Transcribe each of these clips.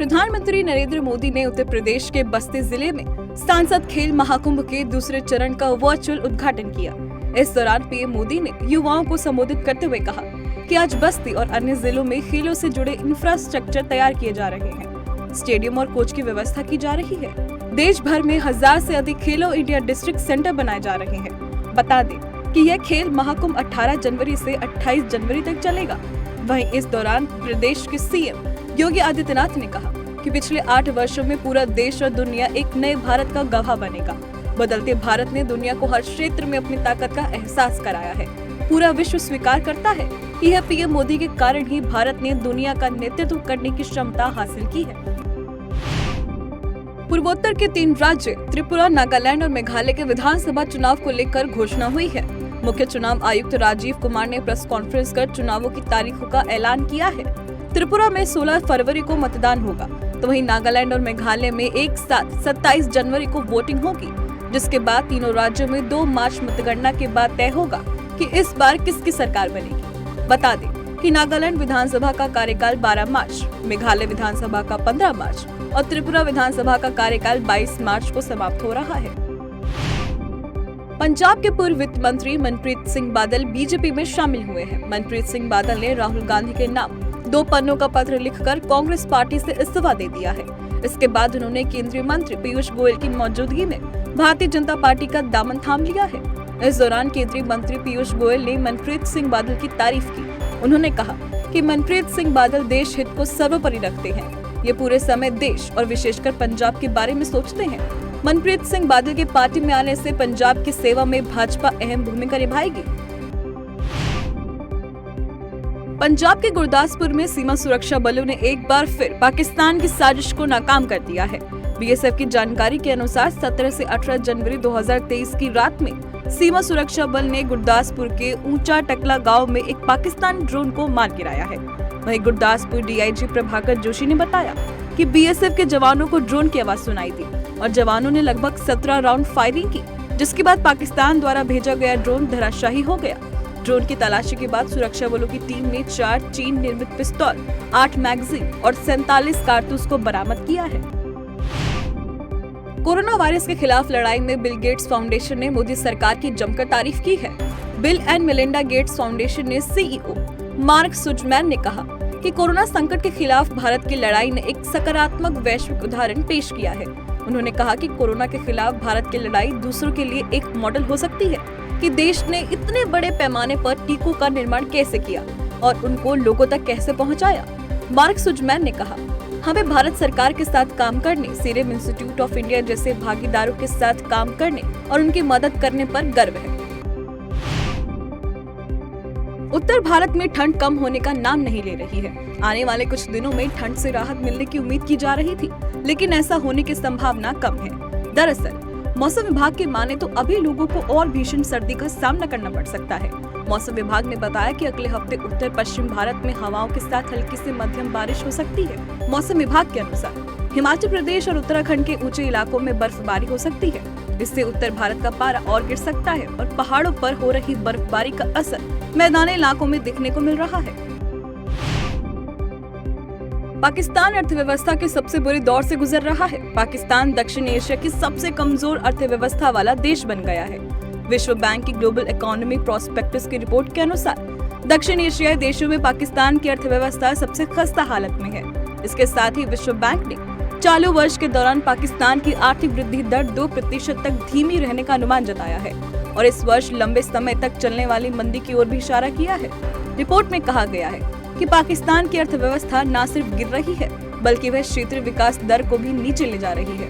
प्रधानमंत्री नरेंद्र मोदी ने उत्तर प्रदेश के बस्ती जिले में सांसद खेल महाकुंभ के दूसरे चरण का वर्चुअल उद्घाटन किया। इस दौरान पीएम मोदी ने युवाओं को संबोधित करते हुए कहा कि आज बस्ती और अन्य जिलों में खेलों से जुड़े इंफ्रास्ट्रक्चर तैयार किए जा रहे हैं, स्टेडियम और कोच की व्यवस्था की जा रही है। देश भर में 1000 से अधिक खेलो इंडिया डिस्ट्रिक्ट सेंटर बनाए जा रहे हैं। बता दें कि यह खेल महाकुंभ 18 जनवरी से 28 जनवरी तक चलेगा। वहीं इस दौरान प्रदेश के सीएम योगी आदित्यनाथ ने कहा कि पिछले 8 वर्षों में पूरा देश और दुनिया एक नए भारत का गवाह बनेगा। बदलते भारत ने दुनिया को हर क्षेत्र में अपनी ताकत का एहसास कराया है। पूरा विश्व स्वीकार करता है कि यह पीएम मोदी के कारण ही भारत ने दुनिया का नेतृत्व करने की क्षमता हासिल की है। पूर्वोत्तर के 3 राज्य त्रिपुरा, नागालैंड और मेघालय के विधानसभा चुनाव को लेकर घोषणा हुई है। मुख्य चुनाव आयुक्त राजीव कुमार ने प्रेस कॉन्फ्रेंस कर चुनावों की तारीखों का ऐलान किया है। त्रिपुरा में 16 फरवरी को मतदान होगा, तो वहीं नागालैंड और मेघालय में एक साथ 27 जनवरी को वोटिंग होगी, जिसके बाद तीनों राज्यों में 2 मार्च मतगणना के बाद तय होगा कि इस बार किसकी सरकार बनेगी। बता दें कि नागालैंड विधानसभा का कार्यकाल 12 मार्च, मेघालय विधानसभा का 15 मार्च और त्रिपुरा विधानसभा का कार्यकाल 22 मार्च को समाप्त हो रहा है। पंजाब के पूर्व वित्त मंत्री मनप्रीत सिंह बादल बीजेपी में शामिल हुए हैं। मनप्रीत सिंह बादल ने राहुल गांधी के नाम 2 पन्नों का पत्र लिखकर कांग्रेस पार्टी से इस्तीफा दे दिया है। इसके बाद उन्होंने केंद्रीय मंत्री पीयूष गोयल की मौजूदगी में भारतीय जनता पार्टी का दामन थाम लिया है। इस दौरान केंद्रीय मंत्री पीयूष गोयल ने मनप्रीत सिंह बादल की तारीफ की। उन्होंने कहा कि मनप्रीत सिंह बादल देश हित को सर्वोपरि रखते हैं। ये पूरे समय देश और विशेषकर पंजाब के बारे में सोचते हैं। मनप्रीत सिंह बादल के पार्टी में आने से पंजाब की सेवा में भाजपा अहम भूमिका निभाएगी। पंजाब के गुरदासपुर में सीमा सुरक्षा बलों ने एक बार फिर पाकिस्तान की साजिश को नाकाम कर दिया है। बीएसएफ की जानकारी के अनुसार 17 से 18 जनवरी 2023 की रात में सीमा सुरक्षा बल ने गुरदासपुर के ऊंचा टकला गांव में एक पाकिस्तानी ड्रोन को मार गिराया है। वहीं गुरदासपुर डीआईजी प्रभाकर जोशी ने बताया कि बीएसएफ के जवानों को ड्रोन की आवाज सुनाई दी और जवानों ने लगभग 17 राउंड फायरिंग की, जिसके बाद पाकिस्तान द्वारा भेजा गया ड्रोन धराशायी हो गया। ड्रोन की तलाशी के बाद सुरक्षा बलों की टीम ने 4 चीन निर्मित पिस्तौल, 8 मैगजीन और 47 कारतूस को बरामद किया है। कोरोना वायरस के खिलाफ लड़ाई में बिल गेट्स फाउंडेशन ने मोदी सरकार की जमकर तारीफ की है। Bill and Melinda Gates foundation ने सीईओ मार्क सुजमैन ने कहा कि कोरोना संकट के खिलाफ भारत की लड़ाई ने एक सकारात्मक वैश्विक उदाहरण पेश किया है। उन्होंने कहा कि कोरोना के खिलाफ भारत की लड़ाई दूसरों के लिए एक मॉडल हो सकती है कि देश ने इतने बड़े पैमाने पर टीकों का निर्माण कैसे किया और उनको लोगों तक कैसे पहुंचाया। मार्क सुजमैन ने कहा, हमें भारत सरकार के साथ काम करने, सीरम इंस्टीट्यूट ऑफ इंडिया जैसे भागीदारों के साथ काम करने और उनकी मदद करने पर गर्व है। उत्तर भारत में ठंड कम होने का नाम नहीं ले रही है। आने वाले कुछ दिनों में ठंड से राहत मिलने की उम्मीद की जा रही थी, लेकिन ऐसा होने की संभावना कम है। दरअसल मौसम विभाग के माने तो अभी लोगों को और भीषण सर्दी का सामना करना पड़ सकता है। मौसम विभाग ने बताया कि अगले हफ्ते उत्तर पश्चिम भारत में हवाओं के साथ हल्की से मध्यम बारिश हो सकती है। मौसम विभाग के अनुसार हिमाचल प्रदेश और उत्तराखंड के ऊंचे इलाकों में बर्फबारी हो सकती है। इससे उत्तर भारत का पारा और गिर सकता है और पहाड़ों पर हो रही बर्फबारी का असर मैदानी इलाकों में दिखने को मिल रहा है। पाकिस्तान अर्थव्यवस्था के सबसे बुरे दौर से गुजर रहा है। पाकिस्तान दक्षिण एशिया की सबसे कमजोर अर्थव्यवस्था वाला देश बन गया है। विश्व बैंक की ग्लोबल इकोनॉमी प्रोस्पेक्टस की रिपोर्ट के अनुसार दक्षिण एशियाई देशों में पाकिस्तान की अर्थव्यवस्था सबसे खस्ता हालत में है। इसके साथ ही विश्व बैंक ने चालू वर्ष के दौरान पाकिस्तान की आर्थिक वृद्धि दर 2% तक धीमी रहने का अनुमान जताया है और इस वर्ष लंबे समय तक चलने वाली मंदी की ओर भी इशारा किया है। रिपोर्ट में कहा गया है कि पाकिस्तान की अर्थव्यवस्था न सिर्फ गिर रही है, बल्कि वह क्षेत्रीय विकास दर को भी नीचे ले जा रही है।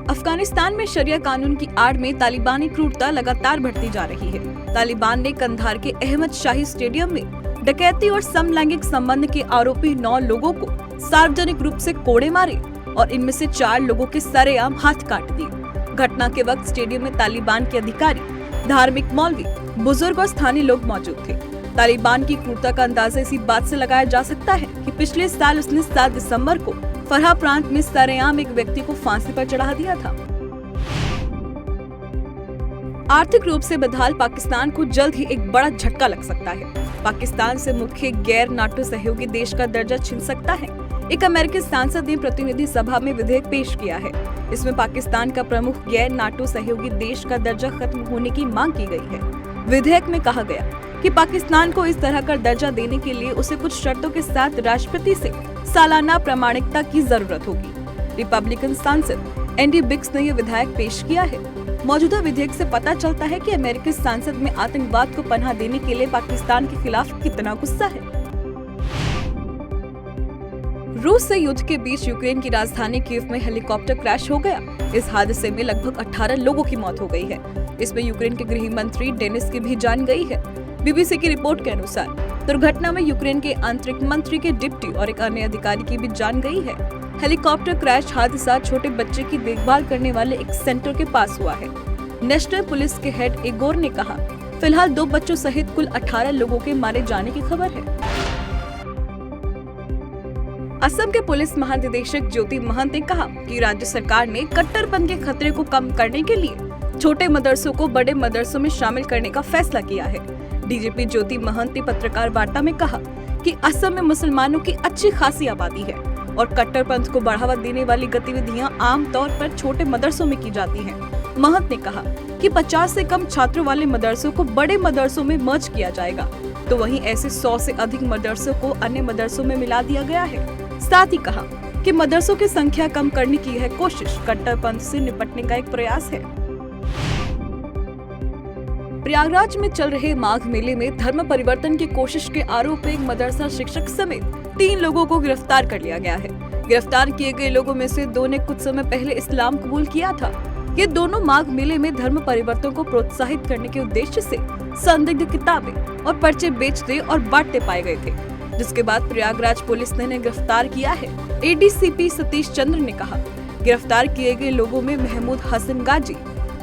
अफगानिस्तान में शरिया कानून की आड़ में तालिबानी क्रूरता लगातार बढ़ती जा रही है। तालिबान ने कंधार के अहमद शाही स्टेडियम में डकैती और समलैंगिक संबंध के आरोपी 9 लोगों को सार्वजनिक रूप से कोड़े मारे और इनमें से 4 लोगों के सरेआम हाथ काट दिए। घटना के वक्त स्टेडियम में तालिबान के अधिकारी, धार्मिक मौलवी, बुजुर्ग और स्थानीय लोग मौजूद थे। तालिबान की क्रूरता का अंदाजा इसी बात से लगाया जा सकता है कि पिछले साल उसने 7 दिसंबर को फरहा प्रांत में सरेआम एक व्यक्ति को फांसी पर चढ़ा दिया था। आर्थिक रूप से बदहाल पाकिस्तान को जल्द ही एक बड़ा झटका लग सकता है। पाकिस्तान से मुख्य गैर नाटो सहयोगी देश का दर्जा छिन सकता है। एक अमेरिकी सांसद ने प्रतिनिधि सभा में विधेयक पेश किया है। इसमें पाकिस्तान का प्रमुख गैर नाटो सहयोगी देश का दर्जा खत्म होने की मांग की गई है। विधेयक में कहा गया कि पाकिस्तान को इस तरह का दर्जा देने के लिए उसे कुछ शर्तों के साथ राष्ट्रपति से सालाना प्रामाणिकता की जरूरत होगी। रिपब्लिकन सांसद एंडी बिक्स ने यह विधेयक पेश किया है। मौजूदा विधेयक से पता चलता है कि अमेरिकी संसद में आतंकवाद को पनाह देने के लिए पाकिस्तान के खिलाफ कितना गुस्सा है। रूस से युद्ध के बीच यूक्रेन की राजधानी कीव में हेलीकॉप्टर क्रैश हो गया। इस हादसे में लगभग 18 लोगों की मौत हो गई है। इसमें यूक्रेन के गृह मंत्री डेनिस की भी जान गई है। बीबीसी की रिपोर्ट के अनुसार दुर्घटना में यूक्रेन के आंतरिक मंत्री के डिप्टी और एक अन्य अधिकारी की भी जान गई है। हेलीकॉप्टर क्रैश हादसा छोटे बच्चे की देखभाल करने वाले एक सेंटर के पास हुआ है। नेशनल पुलिस के हेड इगोर ने कहा, फिलहाल 2 बच्चों सहित कुल 18 लोगों के मारे जाने की खबर है। असम के पुलिस महानिदेशक ज्योति महंत ने कहा कि राज्य सरकार ने कट्टरपंथ के खतरे को कम करने के लिए छोटे मदरसों को बड़े मदरसों में शामिल करने का फैसला किया है। डीजीपी ज्योति महंत ने पत्रकार वार्ता में कहा कि असम में मुसलमानों की अच्छी खासी आबादी है और कट्टरपंथ को बढ़ावा देने वाली गतिविधियां आमतौर पर छोटे मदरसों में की जाती हैं। महंत ने कहा कि 50 से कम छात्रों वाले मदरसों को बड़े मदरसों में मर्ज किया जाएगा, तो वहीं ऐसे 100 से अधिक मदरसों को अन्य मदरसों में मिला दिया गया है। साथ ही कहा कि मदरसों की संख्या कम करने की यह कोशिश कट्टरपंथ से निपटने का एक प्रयास है। प्रयागराज में चल रहे माघ मेले में धर्म परिवर्तन की कोशिश के आरोप में एक मदरसा शिक्षक समेत 3 लोगों को गिरफ्तार कर लिया गया है। गिरफ्तार किए गए लोगों में से 2 ने कुछ समय पहले इस्लाम कबूल किया था। ये दोनों माघ मेले में धर्म परिवर्तन को प्रोत्साहित करने के उद्देश्य से संदिग्ध किताबें और पर्चे बेचते और बांटते पाए गए थे, जिसके बाद प्रयागराज पुलिस ने इन्हें गिरफ्तार किया है। एडीसीपी सतीश चंद्र ने कहा, गिरफ्तार किए गए लोगों में महमूद हसन गाजी,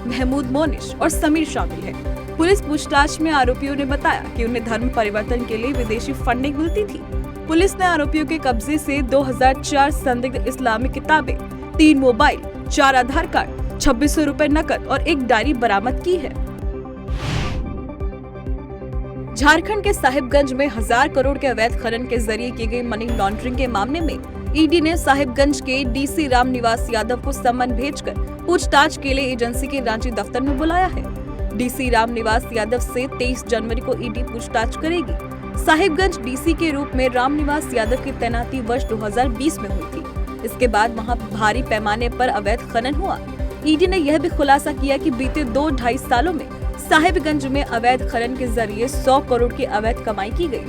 महमूद मोनिश और समीर शामिल है। पुलिस पूछताछ में आरोपियों ने बताया कि उन्हें धर्म परिवर्तन के लिए विदेशी फंडिंग मिलती थी। पुलिस ने आरोपियों के कब्जे से 2004 संदिग्ध इस्लामिक किताबें, 3 मोबाइल, 4 आधार कार्ड, 2600 रुपए नकद और एक डायरी बरामद की है। झारखंड के साहिबगंज में 1000 करोड़ के अवैध खनन के जरिए की गई मनी लॉन्ड्रिंग के मामले में ईडी ने साहिबगंज के डीसी रामनिवास यादव को सम्मन भेजकर पूछताछ के लिए एजेंसी के रांची दफ्तर में बुलाया है। डीसी रामनिवास यादव से 23 जनवरी को ईडी पूछताछ करेगी। साहिबगंज डीसी के रूप में रामनिवास यादव की तैनाती वर्ष 2020 में हुई थी। इसके बाद वहां भारी पैमाने पर अवैध खनन हुआ। ईडी ने यह भी खुलासा किया कि बीते 2-2.5 सालों में साहिबगंज में अवैध खनन के जरिए 100 करोड़ की अवैध कमाई की गई।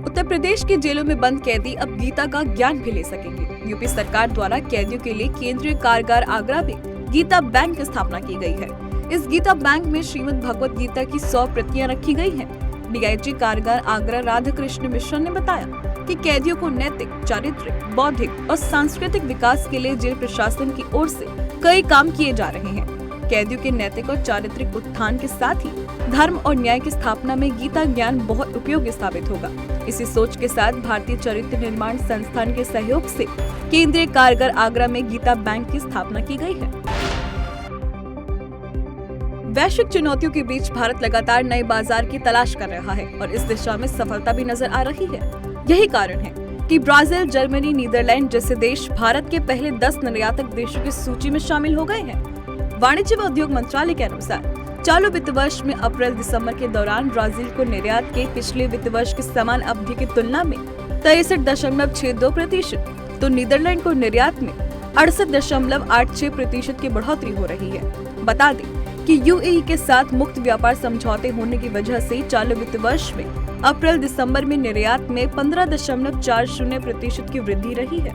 उत्तर प्रदेश की जेलों में बंद कैदी अब गीता का ज्ञान भी ले सकेंगे। यूपी सरकार द्वारा कैदियों के लिए केंद्रीय कारागार आगरा में गीता बैंक की स्थापना की गई है। इस गीता बैंक में श्रीमद् भगवत गीता की 100 प्रतियां रखी गई हैं। डीआईजी कारागार आगरा राधाकृष्ण मिश्रा ने बताया कि कैदियों को नैतिक, चारित्रिक, बौद्धिक और सांस्कृतिक विकास के लिए जेल प्रशासन की ओर से कई काम किए जा रहे हैं। कैदियों के नैतिक और चारित्रिक उत्थान के साथ ही धर्म और न्याय की स्थापना में गीता ज्ञान बहुत उपयोगी साबित होगा। इसी सोच के साथ भारतीय चरित्र निर्माण संस्थान के सहयोग से केंद्रीय कारागार आगरा में गीता बैंक की स्थापना की गई है। वैश्विक चुनौतियों के बीच भारत लगातार नए बाजार की तलाश कर रहा है और इस दिशा में सफलता भी नजर आ रही है। यही कारण है कि ब्राजील, जर्मनी, नीदरलैंड जैसे देश भारत के पहले 10 निर्यातक देशों की सूची में शामिल हो गए हैं। वाणिज्य व उद्योग मंत्रालय के अनुसार चालू वित्त वर्ष में अप्रैल-दिसंबर के दौरान ब्राजील को निर्यात के पिछले वित्त वर्ष की समान अवधि की तुलना में 63.62%, तो नीदरलैंड को निर्यात में 68.86% की बढ़ोतरी हो रही है। बता दें कि यूएई के साथ मुक्त व्यापार समझौते होने की वजह से चालू वित्त वर्ष में अप्रैल-दिसंबर में निर्यात में 15.40% की वृद्धि रही है।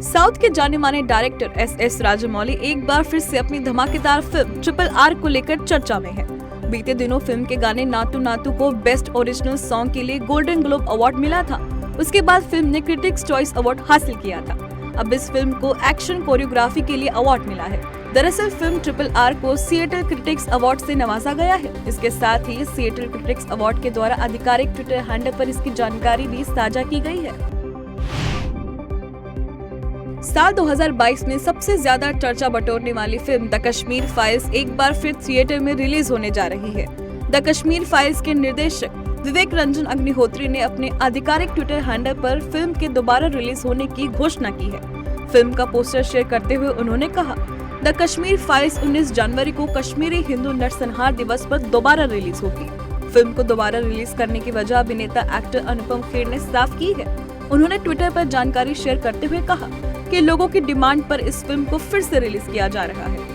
साउथ के जाने माने डायरेक्टर एस राजामौली एक बार फिर से अपनी धमाकेदार फिल्म RRR को लेकर चर्चा में है। बीते दिनों फिल्म के गाने नातू नातू को बेस्ट ओरिजिनल सॉन्ग के लिए गोल्डन ग्लोब अवार्ड मिला था। उसके बाद फिल्म ने क्रिटिक्स चॉइस अवार्ड हासिल किया था। अब इस फिल्म को एक्शन कोरियोग्राफी के लिए अवार्ड मिला है। दरअसल फिल्म RRR को सिएटल क्रिटिक्स अवार्ड से नवाजा गया है। इसके साथ ही सिएटल क्रिटिक्स अवार्ड के द्वारा आधिकारिक ट्विटर हैंडल पर इसकी जानकारी भी साझा की गई है। साल 2022 में सबसे ज्यादा चर्चा बटोरने वाली फिल्म द कश्मीर फाइल्स एक बार फिर थिएटर में रिलीज होने जा रही है। द कश्मीर फाइल्स के निर्देशक विवेक रंजन अग्निहोत्री ने अपने आधिकारिक ट्विटर हैंडल पर फिल्म के दोबारा रिलीज होने की घोषणा की है। फिल्म का पोस्टर शेयर करते हुए उन्होंने कहा, द कश्मीर फाइल्स 19 जनवरी को कश्मीरी हिंदू नरसंहार दिवस पर दोबारा रिलीज होगी। फिल्म को दोबारा रिलीज करने की वजह अभिनेता एक्टर अनुपम खेर ने साफ की है। उन्होंने ट्विटर पर जानकारी शेयर करते हुए कहा कि लोगों की डिमांड पर इस फिल्म को फिर से रिलीज किया जा रहा है।